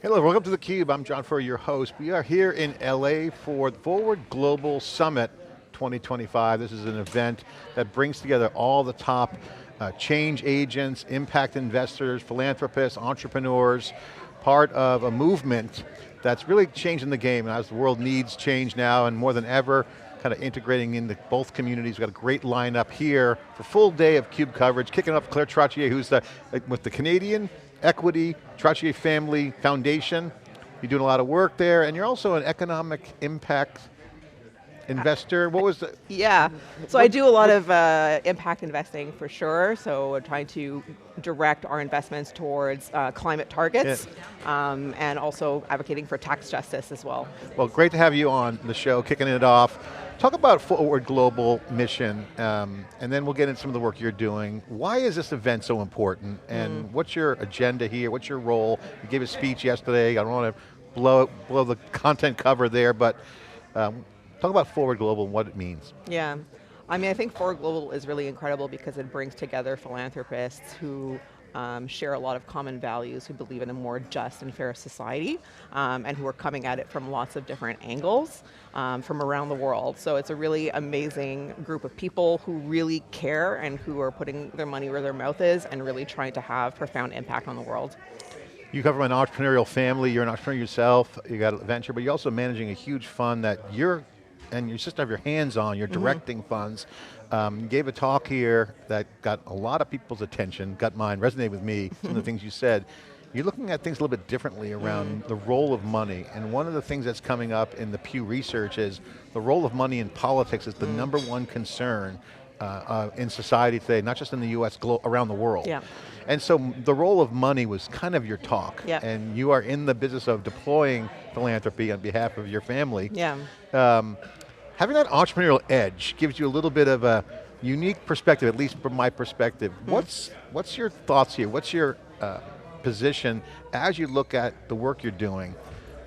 Hello, welcome to theCUBE. I'm John Furrier, your host. We are here in LA for the Forward Global Summit 2025. This is an event that brings together all the top change agents, impact investors, philanthropists, entrepreneurs, part of a movement that's really changing the game as the world needs change now and more than ever, kind of integrating into both communities. We've got a great lineup here for full day of CUBE coverage, kicking up Claire Trottier, who's with the Canadian Equity Trottier Family Foundation. You're doing a lot of work there, and you're also an economic impact investor. What was the? Yeah, so I do a lot of impact investing for sure, so we're trying to direct our investments towards climate targets, and also advocating for tax justice as well. Well, great to have you on the show, kicking it off. Talk about Forward Global Mission, and then we'll get into some of the work you're doing. Why is this event so important, and what's your agenda here? What's your role? You gave a speech yesterday. I don't want to blow the content cover there, but talk about Forward Global and what it means. Yeah, I mean, I think Forward Global is really incredible because it brings together philanthropists who share a lot of common values, who believe in a more just and fair society, and who are coming at it from lots of different angles from around the world. So it's a really amazing group of people who really care and who are putting their money where their mouth is and really trying to have profound impact on the world. You come from an entrepreneurial family, you're an entrepreneur yourself, you got a venture, but you're also managing a huge fund that you're and your sister have your hands on, you're directing funds. You gave a talk here that got a lot of people's attention, got mine, resonated with me, some of the things you said. You're looking at things a little bit differently around the role of money, and one of the things that's coming up in the Pew Research is the role of money in politics is the #1 concern in society today, not just in the US, around the world. Yeah. And so the role of money was kind of your talk, and you are in the business of deploying philanthropy on behalf of your family. Yeah. Having that entrepreneurial edge gives you a little bit of a unique perspective, at least from my perspective. What's your thoughts here? What's your position as you look at the work you're doing?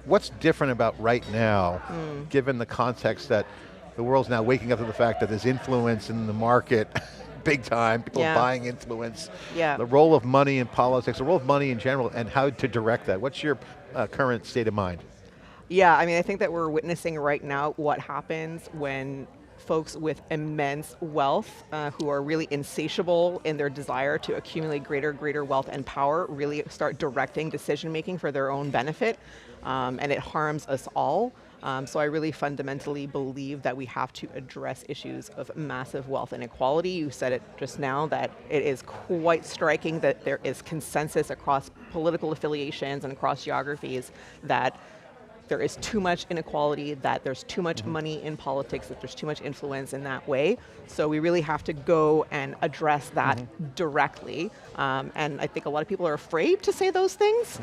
What's different about right now, given the context that the world's now waking up to the fact that there's influence in the market, big time, people buying influence, the role of money in politics, the role of money in general, and how to direct that. What's your current state of mind? Yeah, I mean, I think that we're witnessing right now what happens when folks with immense wealth, who are really insatiable in their desire to accumulate greater wealth and power, really start directing decision-making for their own benefit, and it harms us all. So I really fundamentally believe that we have to address issues of massive wealth inequality. You said it just now that it is quite striking that there is consensus across political affiliations and across geographies that there is too much inequality, that there's too much money in politics, that there's too much influence in that way. So we really have to go and address that directly. And I think a lot of people are afraid to say those things.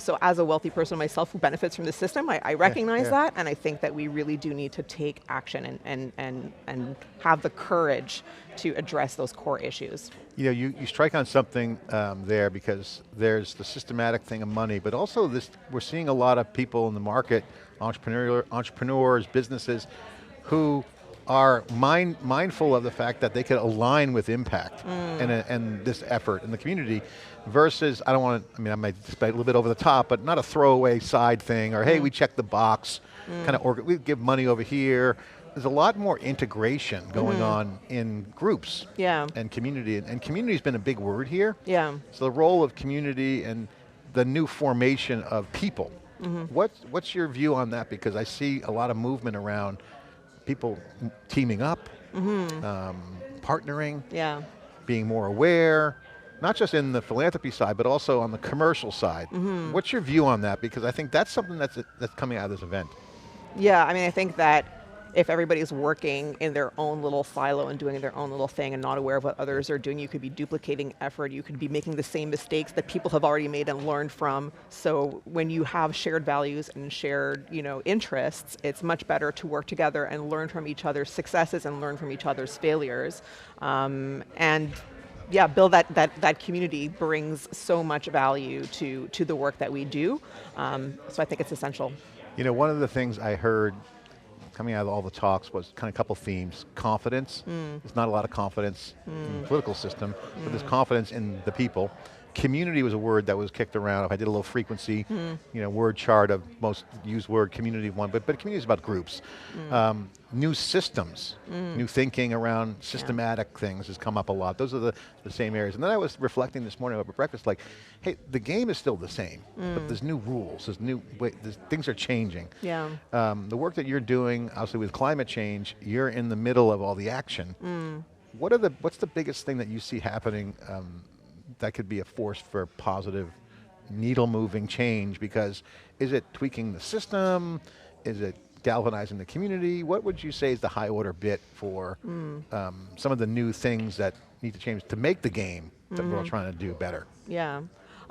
So as a wealthy person myself who benefits from the system, I recognize that, and I think that we really do need to take action and have the courage to address those core issues. You know, you strike on something there, because there's the systematic thing of money, but also this, we're seeing a lot of people in the market, entrepreneurs, businesses, who are mindful of the fact that they could align with impact and this effort in the community versus, I don't want to, I mean, I might just a little bit over the top, but not a throwaway side thing, or hey, we checked the box, kind of, we give money over here. There's a lot more integration going on in groups and community, and community's been a big word here. So the role of community and the new formation of people. What's your view on that? Because I see a lot of movement around people teaming up, partnering, being more aware, not just in the philanthropy side, but also on the commercial side. What's your view on that? Because I think that's something that's coming out of this event. Yeah, I mean, I think that if everybody's working in their own little silo and doing their own little thing and not aware of what others are doing, you could be duplicating effort, you could be making the same mistakes that people have already made and learned from. So when you have shared values and shared, interests, it's much better to work together and learn from each other's successes and learn from each other's failures. And yeah, build that community brings so much value to the work that we do. So I think it's essential. You know, one of the things I heard coming out of all the talks was kind of a couple themes. Confidence, there's not a lot of confidence in the political system, but there's confidence in the people. community was a word that was kicked around. If I did a little frequency, word chart of most used word, community one, but community is about groups. New systems, new thinking around systematic things has come up a lot. Those are the same areas. And then I was reflecting this morning over breakfast, like, hey, the game is still the same, but there's new rules, things are changing. Yeah. The work that you're doing, obviously with climate change, you're in the middle of all the action. What's the biggest thing that you see happening that could be a force for positive needle-moving change? Because is it tweaking the system? Is it galvanizing the community? What would you say is the high order bit for some of the new things that need to change to make the game that we're all trying to do better? Yeah.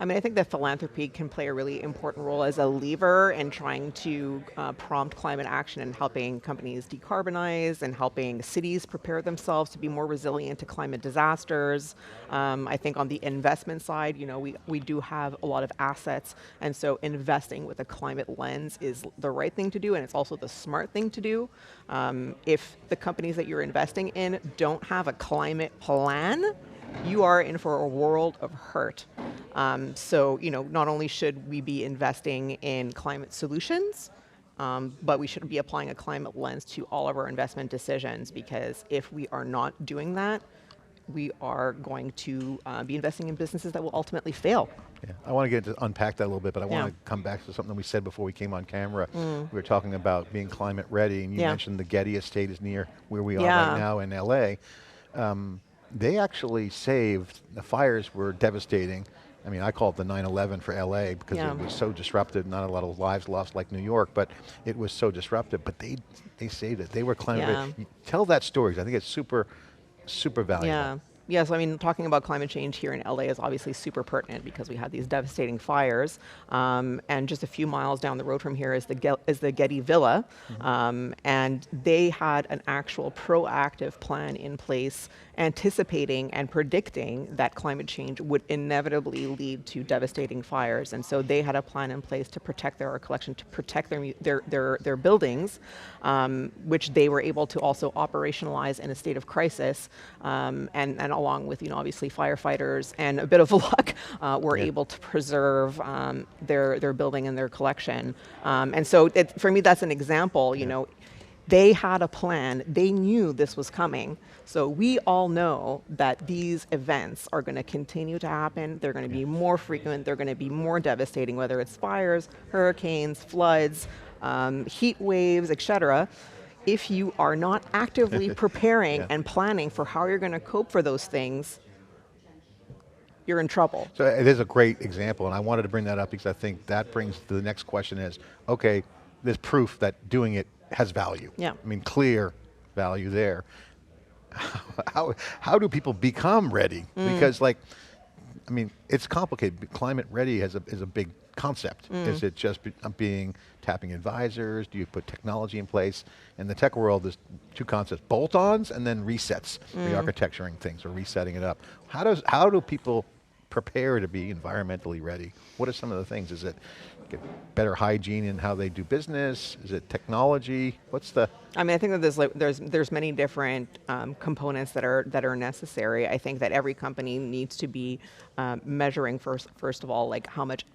I mean, I think that philanthropy can play a really important role as a lever in trying to prompt climate action and helping companies decarbonize and helping cities prepare themselves to be more resilient to climate disasters. I think on the investment side, we do have a lot of assets, and so investing with a climate lens is the right thing to do, and it's also the smart thing to do. If the companies that you're investing in don't have a climate plan, you are in for a world of hurt. So, not only should we be investing in climate solutions, but we should be applying a climate lens to all of our investment decisions, because if we are not doing that, we are going to be investing in businesses that will ultimately fail. Yeah. I want to get to unpack that a little bit, but I want to come back to something we said before we came on camera. We were talking about being climate ready, and you mentioned the Getty estate is near where we are right now in LA. They actually saved, the fires were devastating. I mean, I call it the 9/11 for LA because it was so disrupted, not a lot of lives lost like New York, but it was so disruptive, but they saved it. They were climate ready. Tell that story, I think it's super, super valuable. Yeah. Yes, I mean, talking about climate change here in LA is obviously super pertinent because we had these devastating fires, and just a few miles down the road from here is the Getty Villa, and they had an actual proactive plan in place, anticipating and predicting that climate change would inevitably lead to devastating fires, and so they had a plan in place to protect their art collection, to protect their buildings, which they were able to also operationalize in a state of crisis, and along with obviously firefighters and a bit of luck, were able to preserve their building and their collection. And so for me, that's an example. They had a plan. They knew this was coming. So we all know that these events are going to continue to happen. They're going to be more frequent. They're going to be more devastating, whether it's fires, hurricanes, floods, heat waves, etc. If you are not actively preparing and planning for how you're going to cope for those things, you're in trouble. So it is a great example, and I wanted to bring that up because I think that brings to the next question is, okay, there's proof that doing it has value. Yeah. I mean, clear value there. How do people become ready? Because it's complicated. Climate ready is a big concept. Is it just tapping advisors? Do you put technology in place? In the tech world, there's two concepts: bolt-ons and then resets, re-architecturing things or resetting it up. How do people prepare to be environmentally ready? What are some of the things? Is it get better hygiene in how they do business? Is it technology? I mean, I think that there's many different components that are necessary. I think that every company needs to be measuring first of all, like how much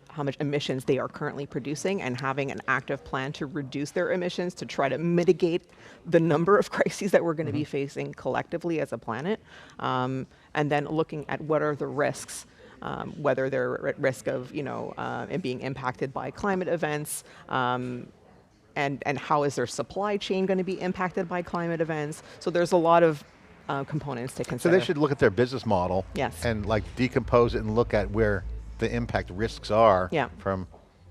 emissions they are currently producing, and having an active plan to reduce their emissions to try to mitigate the number of crises that we're going to be facing collectively as a planet, and then looking at what are the risks. Whether they're at risk of, being impacted by climate events, and how is their supply chain going to be impacted by climate events. So there's a lot of components to consider. So they should look at their business model and decompose it and look at where the impact risks are from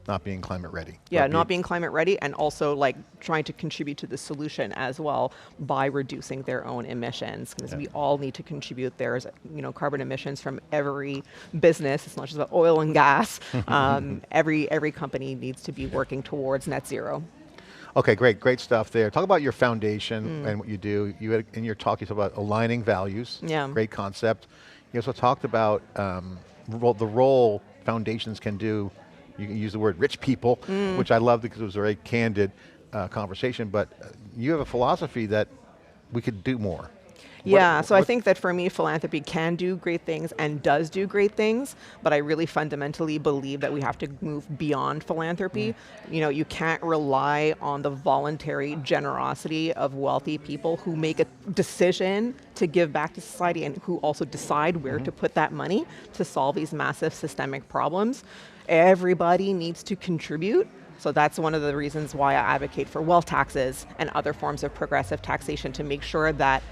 not being climate ready. Yeah, not being climate ready, and also trying to contribute to the solution as well by reducing their own emissions, because we all need to contribute. There's carbon emissions from every business. It's not just about oil and gas. Every company needs to be working towards net zero. Okay, great stuff there. Talk about your foundation and what you do. You had, in your talk, you talked about aligning values. Yeah. Great concept. You also talked about the role foundations can do. You can use the word rich people, which I love because it was a very candid conversation, but you have a philosophy that we could do more. Yeah, so I think that for me, philanthropy can do great things and does do great things, but I really fundamentally believe that we have to move beyond philanthropy. You know, you can't rely on the voluntary generosity of wealthy people who make a decision to give back to society and who also decide where to put that money to solve these massive systemic problems. Everybody needs to contribute. So that's one of the reasons why I advocate for wealth taxes and other forms of progressive taxation to make sure that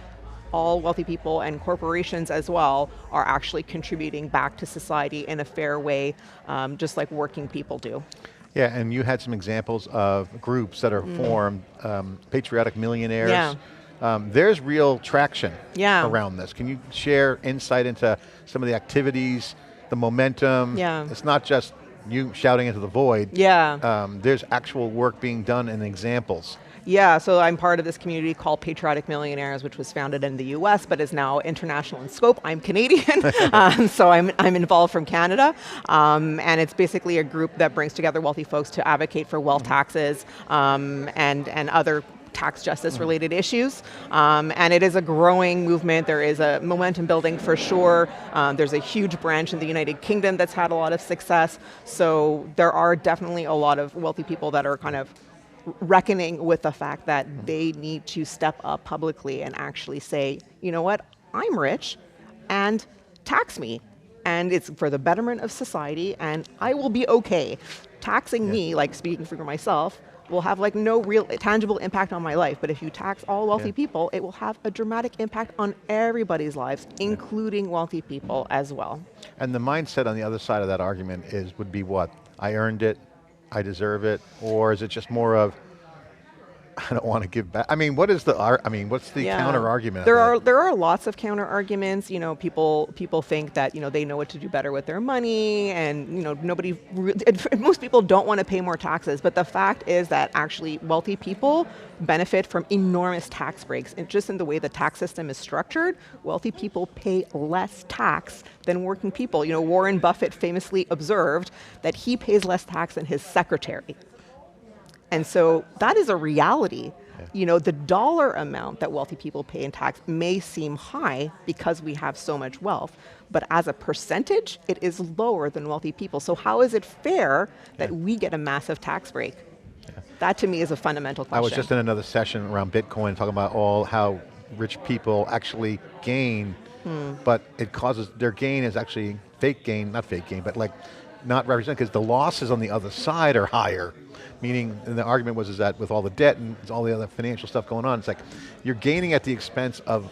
all wealthy people and corporations as well are actually contributing back to society in a fair way, just like working people do. Yeah, and you had some examples of groups that are formed, patriotic millionaires. Yeah. There's real traction Yeah. around this. Can you share insight into some of the activities, the momentum? Yeah. It's not just you shouting into the void. Yeah. There's actual work being done and examples. Yeah, so I'm part of this community called Patriotic Millionaires, which was founded in the US, but is now international in scope. I'm Canadian, so I'm involved from Canada. And it's basically a group that brings together wealthy folks to advocate for wealth taxes and other tax justice related issues. And it is a growing movement. There is a momentum building for sure. There's a huge branch in the United Kingdom that's had a lot of success. So there are definitely a lot of wealthy people that are kind of reckoning with the fact that they need to step up publicly and actually say, you know what, I'm rich and tax me. And it's for the betterment of society and I will be okay. Taxing me, like speaking for myself, will have like no real tangible impact on my life. But if you tax all wealthy people, it will have a dramatic impact on everybody's lives, including wealthy people as well. And the mindset on the other side of that argument would be what? I earned it, I deserve it, or is it just more of, I don't want to give back? I mean, what's the counter argument? There are lots of counter arguments. You know, people think that they know what to do better with their money, and most people don't want to pay more taxes. But the fact is that actually wealthy people benefit from enormous tax breaks, and just in the way the tax system is structured, wealthy people pay less tax than working people. You know, Warren Buffett famously observed that he pays less tax than his secretary. And so that is a reality. You know, the dollar amount that wealthy people pay in tax may seem high because we have so much wealth, but as a percentage, it is lower than wealthy people. So how is it fair that we get a massive tax break? That to me is a fundamental question. I was just in another session around Bitcoin talking about how rich people actually gain, but it causes, their gain is actually fake gain, not fake gain, but like not represented because the losses on the other side are higher. Meaning, and the argument was that with all the debt and all the other financial stuff going on, it's like you're gaining at the expense of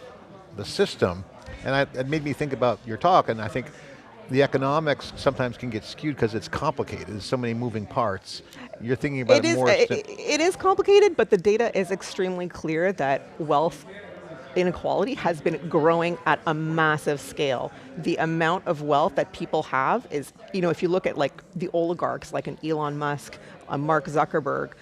the system. And it made me think about your talk, and I think the economics sometimes can get skewed because it's complicated. There's so many moving parts. You're thinking about it more. It is complicated, but the data is extremely clear that wealth inequality has been growing at a massive scale. The amount of wealth that people have is, if you look at like the oligarchs, like an Elon Musk, a Mark Zuckerberg,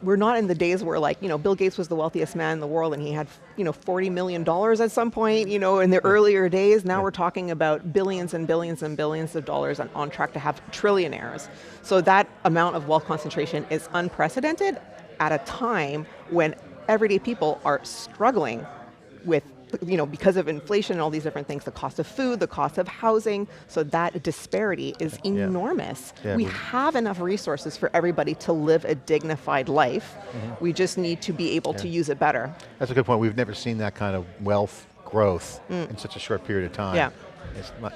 we're not in the days where like, Bill Gates was the wealthiest man in the world and he had, $40 million at some point, in the earlier days. Now we're talking about billions and billions and billions of dollars and on track to have trillionaires. So that amount of wealth concentration is unprecedented at a time when everyday people are struggling with, because of inflation and all these different things, the cost of food, the cost of housing, so that disparity is enormous. We have enough resources for everybody to live a dignified life. We just need to be able to use it better. That's a good point. We've never seen that kind of wealth growth in such a short period of time.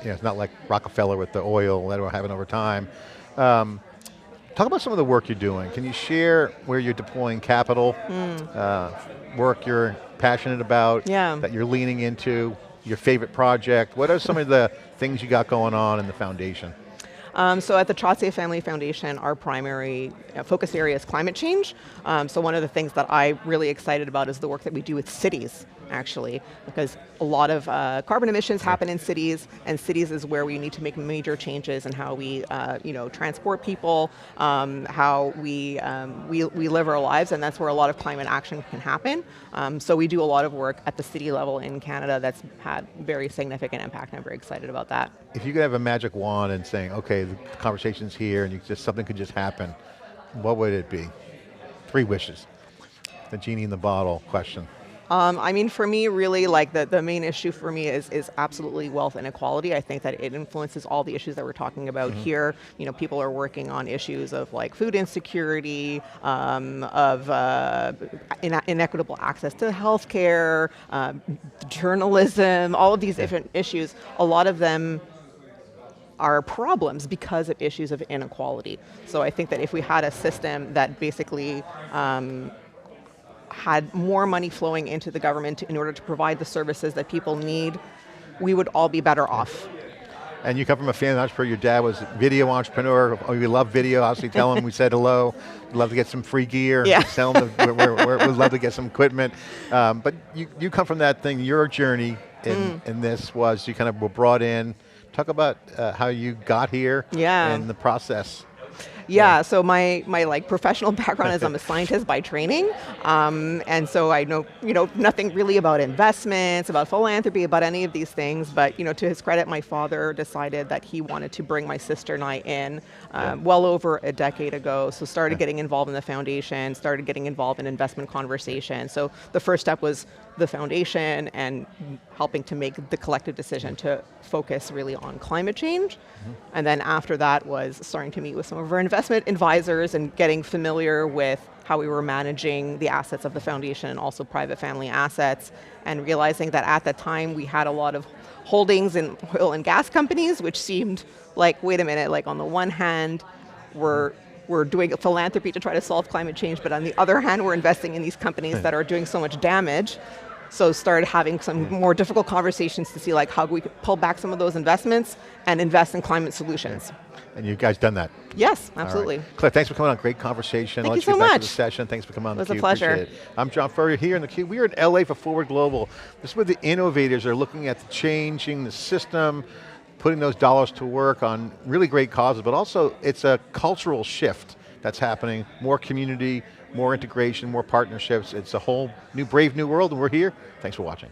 It's not like Rockefeller with the oil that we're having over time. Talk about some of the work you're doing. Can you share where you're deploying capital, work you're passionate about, that you're leaning into, your favorite project? What are some of the things you got going on in the foundation? So at the Trottier Family Foundation, our primary focus area is climate change. So one of the things that I'm really excited about is the work that we do with cities, actually, because a lot of carbon emissions happen in cities, and cities is where we need to make major changes in how we, transport people, how we live our lives, and that's where a lot of climate action can happen. So we do a lot of work at the city level in Canada that's had very significant impact, and I'm very excited about that. If you could have a magic wand and saying, okay, the conversation's here, and something could just happen, what would it be? 3 wishes. The genie in the bottle question. I mean, for me, really, like the main issue for me is absolutely wealth inequality. I think that it influences all the issues that we're talking about here. You know, people are working on issues of like food insecurity, of inequitable access to healthcare, journalism, all of these different issues. A lot of them are problems because of issues of inequality. So I think that if we had a system that basically had more money flowing into the government in order to provide the services that people need, we would all be better off. And you come from a family entrepreneur, your dad was a video entrepreneur, oh, we love video, obviously tell him we said hello, we'd love to get some free gear, Yeah. tell him we'd love to get some equipment. But you come from that thing, your journey in this was, you kind of were brought in. Talk about how you got here and the process. Yeah, so my like professional background is I'm a scientist by training, and so I know nothing really about investments, about philanthropy, about any of these things. But to his credit, my father decided that he wanted to bring my sister and I in well over a decade ago. So started getting involved in the foundation, started getting involved in investment conversations. So the first step was the foundation and helping to make the collective decision to focus really on climate change. And then after that was starting to meet with some of our investment advisors and getting familiar with how we were managing the assets of the foundation and also private family assets, and realizing that at the time we had a lot of holdings in oil and gas companies, which seemed like, wait a minute, like on the one hand, we're doing philanthropy to try to solve climate change, but on the other hand, we're investing in these companies that are doing so much damage. So started having some more difficult conversations to see like how we could pull back some of those investments and invest in climate solutions. And you guys done that? Yes, absolutely. Right. Claire, thanks for coming on. Great conversation. Thank I'll you let so you get back much. to the session. Thanks for coming on It was theCUBE. a pleasure. Appreciate it. I'm John Furrier here in theCUBE. We are in LA for Forward Global. This is where the innovators are looking at changing the system, putting those dollars to work on really great causes, but also it's a cultural shift that's happening. More community, more integration, more partnerships. It's a whole new, brave new world, and we're here. Thanks for watching.